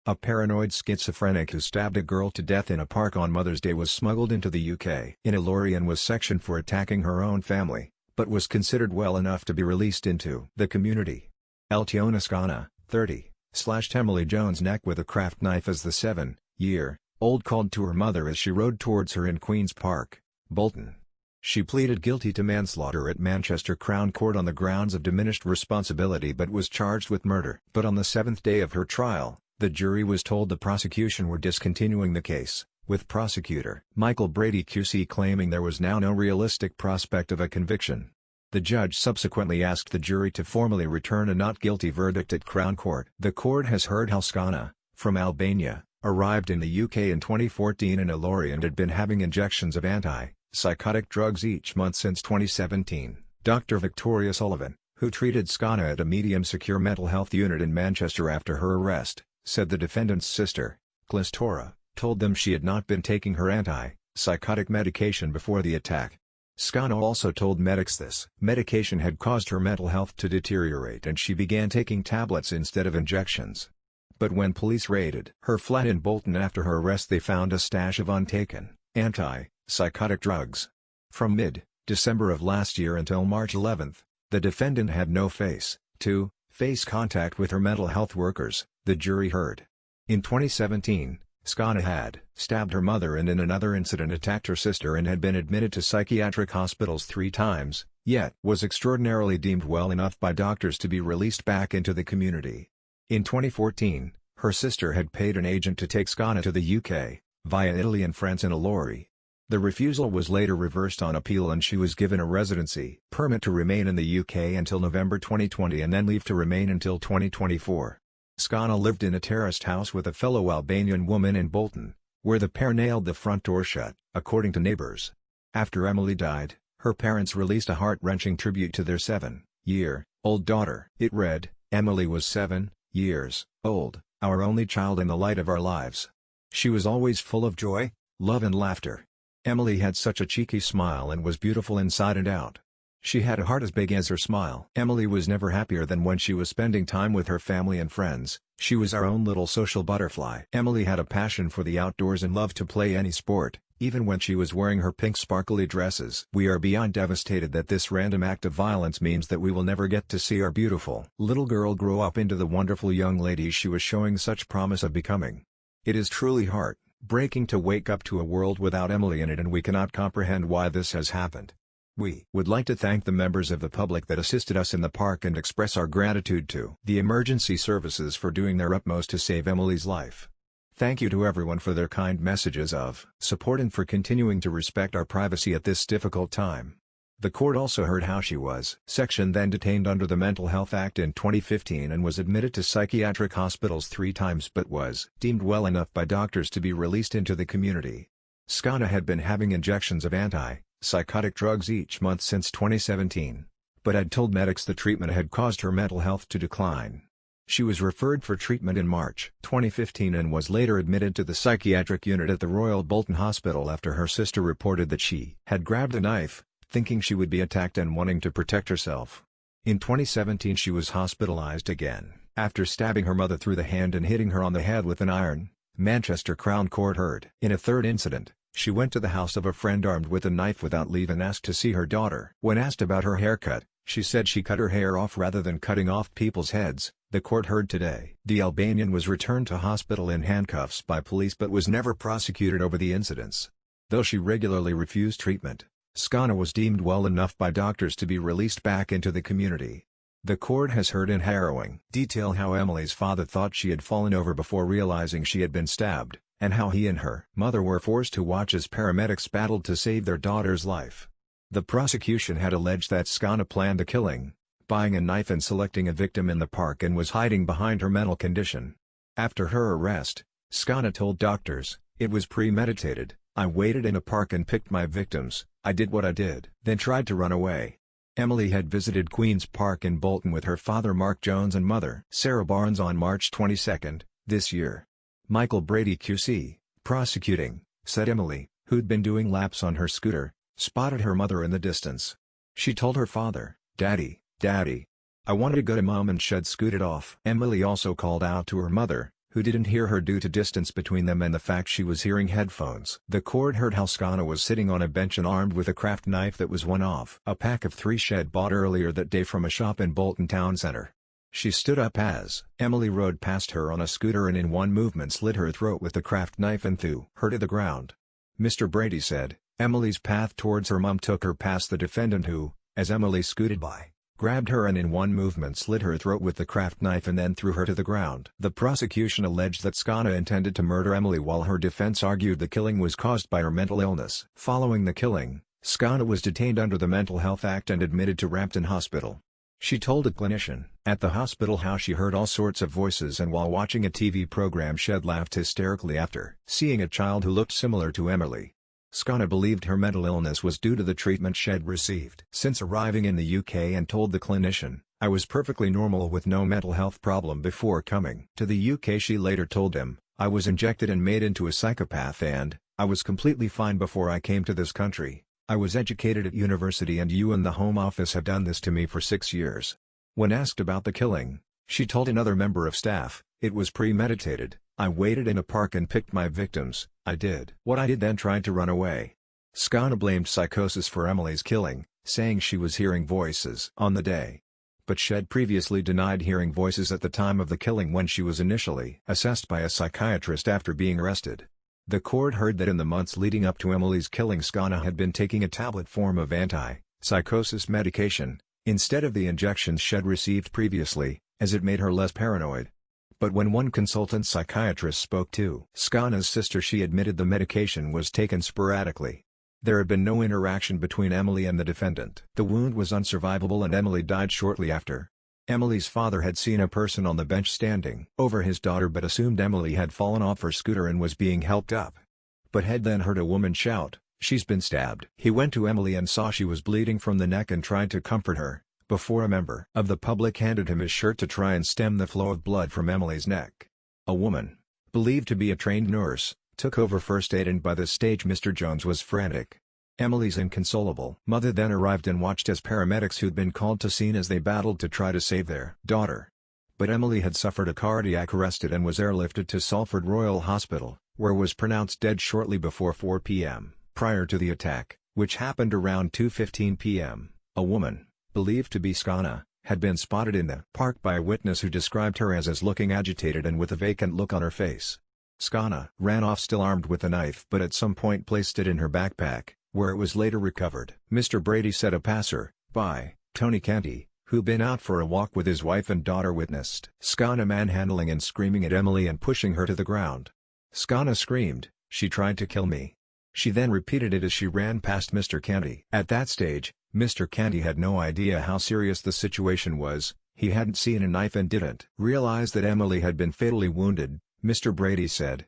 A paranoid schizophrenic who stabbed a girl to death in a park on Mother's Day was smuggled into the UK in a lorry and was sectioned for attacking her own family, but was considered well enough to be released into the community. Eltiona Skana, 30, slashed Emily Jones' neck with a craft knife as the 7-year-old called to her mother as she rode towards her in Queen's Park, Bolton. She pleaded guilty to manslaughter at Manchester Crown Court on the grounds of diminished responsibility but was charged with murder. But on the seventh day of her trial, the jury was told the prosecution were discontinuing the case, with prosecutor Michael Brady QC claiming there was now no realistic prospect of a conviction. The judge subsequently asked the jury to formally return a not guilty verdict at Crown Court. The court has heard how Skana, from Albania, arrived in the UK in 2014 in a lorry and had been having injections of anti-psychotic drugs each month since 2017. Dr. Victoria Sullivan, who treated Skana at a medium-secure mental health unit in Manchester after her arrest, said the defendant's sister, Glistora, told them she had not been taking her anti-psychotic medication before the attack. Skana also told medics this medication had caused her mental health to deteriorate and she began taking tablets instead of injections. But when police raided her flat in Bolton after her arrest, they found a stash of untaken anti-psychotic drugs. From mid-December of last year until March 11, the defendant had no face-to-face contact with her mental health workers, the jury heard. In 2017, Skana had stabbed her mother and in another incident attacked her sister and had been admitted to psychiatric hospitals 3 times, yet was extraordinarily deemed well enough by doctors to be released back into the community. In 2014, her sister had paid an agent to take Skana to the UK, via Italy and France in a lorry. The refusal was later reversed on appeal and she was given a residency permit to remain in the UK until November 2020 and then leave to remain until 2024. Skana lived in a terraced house with a fellow Albanian woman in Bolton, where the pair nailed the front door shut, according to neighbors. After Emily died, her parents released a heart-wrenching tribute to their 7-year-old daughter. It read, "Emily was 7 years old, our only child and the light of our lives. She was always full of joy, love and laughter. Emily had such a cheeky smile and was beautiful inside and out. She had a heart as big as her smile." Emily was never happier than when she was spending time with her family and friends. She was our own little social butterfly. Emily had a passion for the outdoors and loved to play any sport, even when she was wearing her pink sparkly dresses. We are beyond devastated that this random act of violence means that we will never get to see our beautiful little girl grow up into the wonderful young lady she was showing such promise of becoming. It is truly heart-breaking to wake up to a world without Emily in it, and we cannot comprehend why this has happened. We would like to thank the members of the public that assisted us in the park and express our gratitude to the emergency services for doing their utmost to save Emily's life. Thank you to everyone for their kind messages of support and for continuing to respect our privacy at this difficult time. The court also heard how she was then detained under the Mental Health Act in 2015 and was admitted to psychiatric hospitals 3 times but was deemed well enough by doctors to be released into the community. Skana had been having injections of anti-psychotic drugs each month since 2017, but had told medics the treatment had caused her mental health to decline. She was referred for treatment in March 2015 and was later admitted to the psychiatric unit at the Royal Bolton Hospital after her sister reported that she had grabbed a knife, thinking she would be attacked and wanting to protect herself. In 2017 she was hospitalized again, after stabbing her mother through the hand and hitting her on the head with an iron, Manchester Crown Court heard. In a third incident, she went to the house of a friend armed with a knife without leave and asked to see her daughter. When asked about her haircut, she said she cut her hair off rather than cutting off people's heads, the court heard today. The Albanian was returned to hospital in handcuffs by police but was never prosecuted over the incidents. Though she regularly refused treatment, Skana was deemed well enough by doctors to be released back into the community. The court has heard in harrowing detail how Emily's father thought she had fallen over before realizing she had been stabbed, and how he and her mother were forced to watch as paramedics battled to save their daughter's life. The prosecution had alleged that Skana planned the killing, buying a knife and selecting a victim in the park and was hiding behind her mental condition. After her arrest, Skana told doctors, "It was premeditated. I waited in a park and picked my victims. I did what I did, then tried to run away." Emily had visited Queen's Park in Bolton with her father Mark Jones and mother Sarah Barnes on March 22 this year. Michael Brady QC, prosecuting, said Emily, who'd been doing laps on her scooter, spotted her mother in the distance. She told her father, Daddy, I wanted to go to Mom and she'd scooted off." Emily also called out to her mother, who didn't hear her due to distance between them and the fact she was hearing headphones. The court heard how Skana was sitting on a bench and armed with a craft knife that was one of a pack of 3 she had bought earlier that day from a shop in Bolton Town Center. She stood up as Emily rode past her on a scooter and in one movement slit her throat with the craft knife and threw her to the ground. Mr. Brady said, Emily's path towards her mom took her past the defendant who, as Emily scooted by, grabbed her and in one movement slit her throat with the craft knife and then threw her to the ground. The prosecution alleged that Skana intended to murder Emily while her defense argued the killing was caused by her mental illness. Following the killing, Skana was detained under the Mental Health Act and admitted to Rampton Hospital. She told a clinician at the hospital how she heard all sorts of voices and while watching a TV program she had laughed hysterically after seeing a child who looked similar to Emily. Skana believed her mental illness was due to the treatment she had received. Since arriving in the UK and told the clinician, I was perfectly normal with no mental health problem before coming to the UK. She later told him, I was injected and made into a psychopath and I was completely fine before I came to this country. I was educated at university and you and the Home Office have done this to me for 6 years. When asked about the killing, she told another member of staff, it was premeditated. I waited in a park and picked my victims. I did what I did then tried to run away. Skana blamed psychosis for Emily's killing, saying she was hearing voices on the day. But she had previously denied hearing voices at the time of the killing when she was initially assessed by a psychiatrist after being arrested. The court heard that in the months leading up to Emily's killing Skana had been taking a tablet form of anti-psychosis medication, instead of the injections she had received previously, as it made her less paranoid. But when one consultant psychiatrist spoke to Skana's sister she admitted the medication was taken sporadically. There had been no interaction between Emily and the defendant. The wound was unsurvivable and Emily died shortly after. Emily's father had seen a person on the bench standing over his daughter but assumed Emily had fallen off her scooter and was being helped up. But had then heard a woman shout, she's been stabbed. He went to Emily and saw she was bleeding from the neck and tried to comfort her, before a member of the public handed him his shirt to try and stem the flow of blood from Emily's neck. A woman, believed to be a trained nurse, took over first aid and by this stage Mr. Jones was frantic. Emily's inconsolable mother then arrived and watched as paramedics who'd been called to scene as they battled to try to save their daughter. But Emily had suffered a cardiac arrest and was airlifted to Salford Royal Hospital, where was pronounced dead shortly before 4 p.m. Prior to the attack, which happened around 2:15 p.m., a woman, believed to be Skana, had been spotted in the park by a witness who described her as looking agitated and with a vacant look on her face. Skana ran off still armed with a knife but at some point placed it in her backpack, where it was later recovered. Mr. Brady said a passer-by, Tony Canty, who'd been out for a walk with his wife and daughter witnessed Skana manhandling and screaming at Emily and pushing her to the ground. Skana screamed, "She tried to kill me." She then repeated it as she ran past Mr. Canty. At that stage, Mr. Canty had no idea how serious the situation was. He hadn't seen a knife and didn't realize that Emily had been fatally wounded, Mr. Brady said.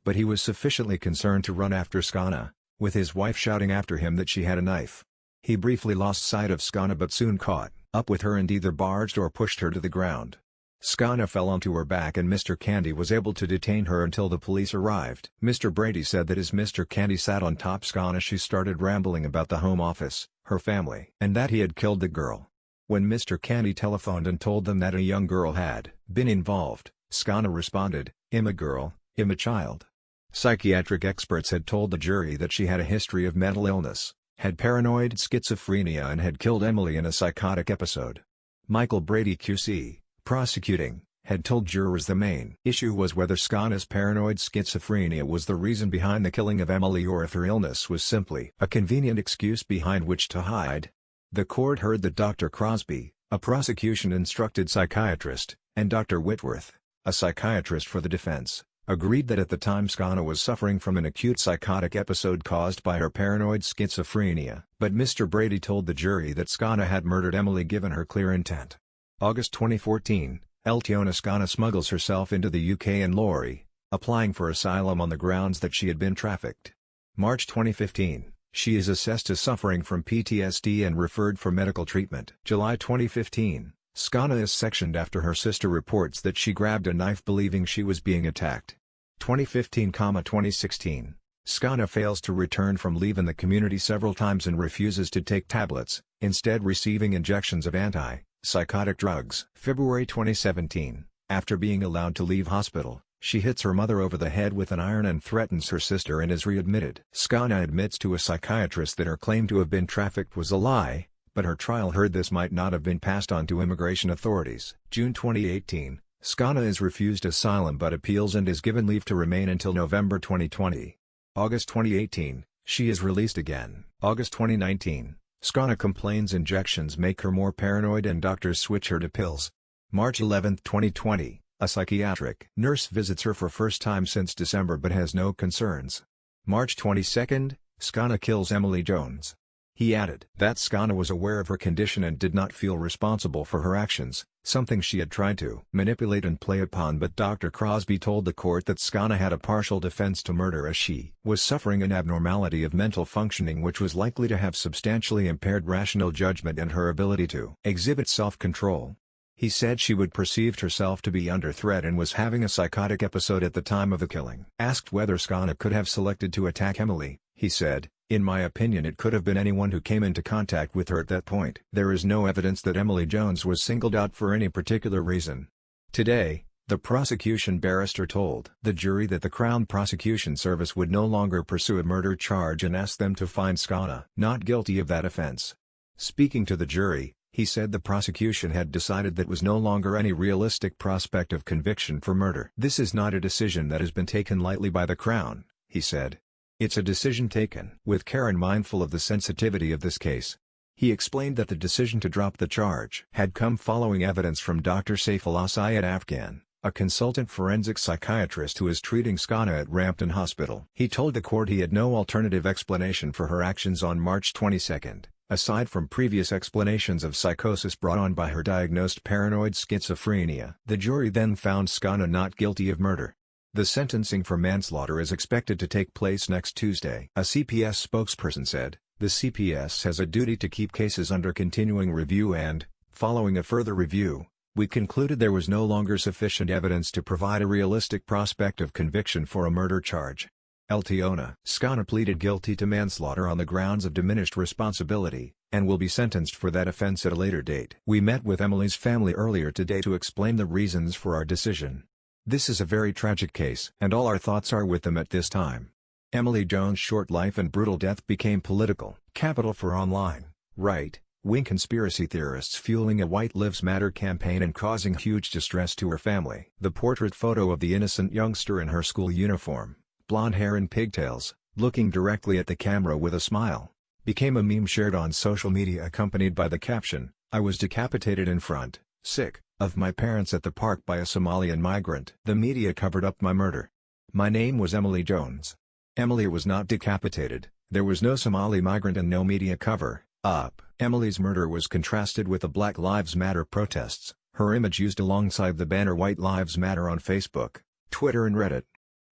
But he was sufficiently concerned to run after Skana, with his wife shouting after him that she had a knife. He briefly lost sight of Skana but soon caught up with her and either barged or pushed her to the ground. Skana fell onto her back and Mr. Canty was able to detain her until the police arrived. Mr. Brady said that as Mr. Canty sat on top Skana she started rambling about the Home Office, her family, and that he had killed the girl. When Mr. Canty telephoned and told them that a young girl had been involved, Skana responded, "I'm a girl, I'm a child." Psychiatric experts had told the jury that she had a history of mental illness, had paranoid schizophrenia and had killed Emily in a psychotic episode. Michael Brady QC, prosecuting, had told jurors the main issue was whether Skana's paranoid schizophrenia was the reason behind the killing of Emily or if her illness was simply a convenient excuse behind which to hide. The court heard that Dr. Crosby, a prosecution-instructed psychiatrist, and Dr. Whitworth, a psychiatrist for the defense, agreed that at the time Skana was suffering from an acute psychotic episode caused by her paranoid schizophrenia. But Mr. Brady told the jury that Skana had murdered Emily given her clear intent. August 2014, Eltiona Skana smuggles herself into the UK in lorry, applying for asylum on the grounds that she had been trafficked. March 2015, she is assessed as suffering from PTSD and referred for medical treatment. July 2015, Skana is sectioned after her sister reports that she grabbed a knife believing she was being attacked. 2015-2016, Skana fails to return from leave in the community several times and refuses to take tablets, instead receiving injections of anti-psychotic drugs. February 2017, after being allowed to leave hospital, She hits her mother over the head with an iron and threatens her sister and is readmitted. Skana admits to a psychiatrist that her claim to have been trafficked was a lie, but her trial heard this might not have been passed on to immigration authorities. June 2018, Skana is refused asylum but appeals and is given leave to remain until November 2020. August 2018, she is released again. August 2019, Skana complains injections make her more paranoid and doctors switch her to pills. March 11, 2020, a psychiatric nurse visits her for first time since December but has no concerns. March 22, Skana kills Emily Jones. He added that Skana was aware of her condition and did not feel responsible for her actions, something she had tried to manipulate and play upon, but Dr. Crosby told the court that Skana had a partial defense to murder as she was suffering an abnormality of mental functioning which was likely to have substantially impaired rational judgment and her ability to exhibit self-control. He said she would perceived herself to be under threat and was having a psychotic episode at the time of the killing. Asked whether Skana could have selected to attack Emily, he said, "In my opinion it could have been anyone who came into contact with her at that point. There is no evidence that Emily Jones was singled out for any particular reason." Today, the prosecution barrister told the jury that the Crown Prosecution Service would no longer pursue a murder charge and asked them to find Skana not guilty of that offense. Speaking to the jury, he said the prosecution had decided that was no longer any realistic prospect of conviction for murder. "This is not a decision that has been taken lightly by the Crown," he said. "It's a decision taken with care and mindful of the sensitivity of this case." He explained that the decision to drop the charge had come following evidence from Dr. Saifullah Syed Afghan, a consultant forensic psychiatrist who is treating Skana at Rampton Hospital. He told the court he had no alternative explanation for her actions on March 22, aside from previous explanations of psychosis brought on by her diagnosed paranoid schizophrenia. The jury then found Skana not guilty of murder. The sentencing for manslaughter is expected to take place next Tuesday. A CPS spokesperson said, "The CPS has a duty to keep cases under continuing review and, following a further review, we concluded there was no longer sufficient evidence to provide a realistic prospect of conviction for a murder charge." Eltiona Skana pleaded guilty to manslaughter on the grounds of diminished responsibility, and will be sentenced for that offense at a later date. "We met with Emily's family earlier today to explain the reasons for our decision. This is a very tragic case and all our thoughts are with them at this time." Emily Jones' short life and brutal death became political capital for online, right-wing conspiracy theorists, fueling a White Lives Matter campaign and causing huge distress to her family. The portrait photo of the innocent youngster in her school uniform, blonde hair and pigtails, looking directly at the camera with a smile, became a meme shared on social media accompanied by the caption, "I was decapitated in front, sick, of my parents at the park by a Somalian migrant. The media covered up my murder. My name was Emily Jones. Emily was not decapitated, there was no Somali migrant and no media cover up." Emily's murder was contrasted with the Black Lives Matter protests, her image used alongside the banner White Lives Matter on Facebook, Twitter and Reddit.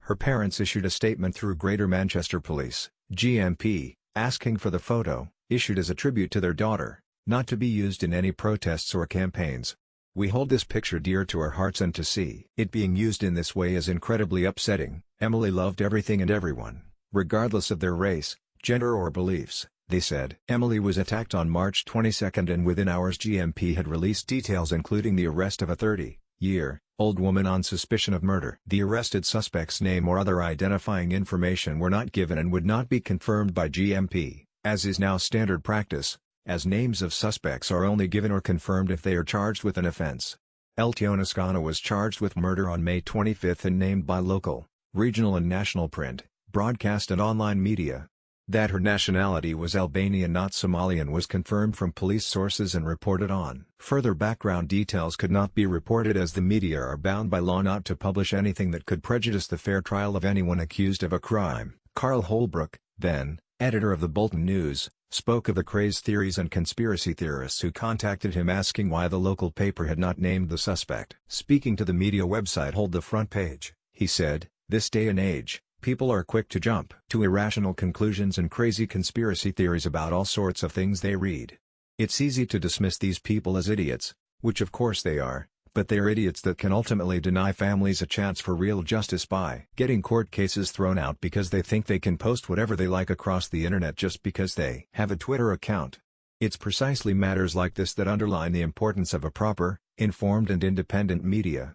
Her parents issued a statement through Greater Manchester Police, GMP, asking for the photo, issued as a tribute to their daughter, not to be used in any protests or campaigns. "We hold this picture dear to our hearts and to see it being used in this way is incredibly upsetting. Emily loved everything and everyone, regardless of their race, gender or beliefs," they said. Emily was attacked on March 22 and within hours GMP had released details including the arrest of a 30-year-old woman on suspicion of murder. The arrested suspect's name or other identifying information were not given and would not be confirmed by GMP, as is now standard practice, as names of suspects are only given or confirmed if they are charged with an offense. Eltiona Skana was charged with murder on May 25 and named by local, regional and national print, broadcast and online media. That her nationality was Albanian not Somalian was confirmed from police sources and reported on. Further background details could not be reported as the media are bound by law not to publish anything that could prejudice the fair trial of anyone accused of a crime. Carl Holbrook, then, editor of the Bolton News, spoke of the crazed theories and conspiracy theorists who contacted him asking why the local paper had not named the suspect. Speaking to the media website Hold the Front Page, he said, "This day and age, people are quick to jump to irrational conclusions and crazy conspiracy theories about all sorts of things they read. It's easy to dismiss these people as idiots, which of course they are, but they are idiots that can ultimately deny families a chance for real justice by getting court cases thrown out because they think they can post whatever they like across the internet just because they have a Twitter account. It's precisely matters like this that underline the importance of a proper, informed and independent media."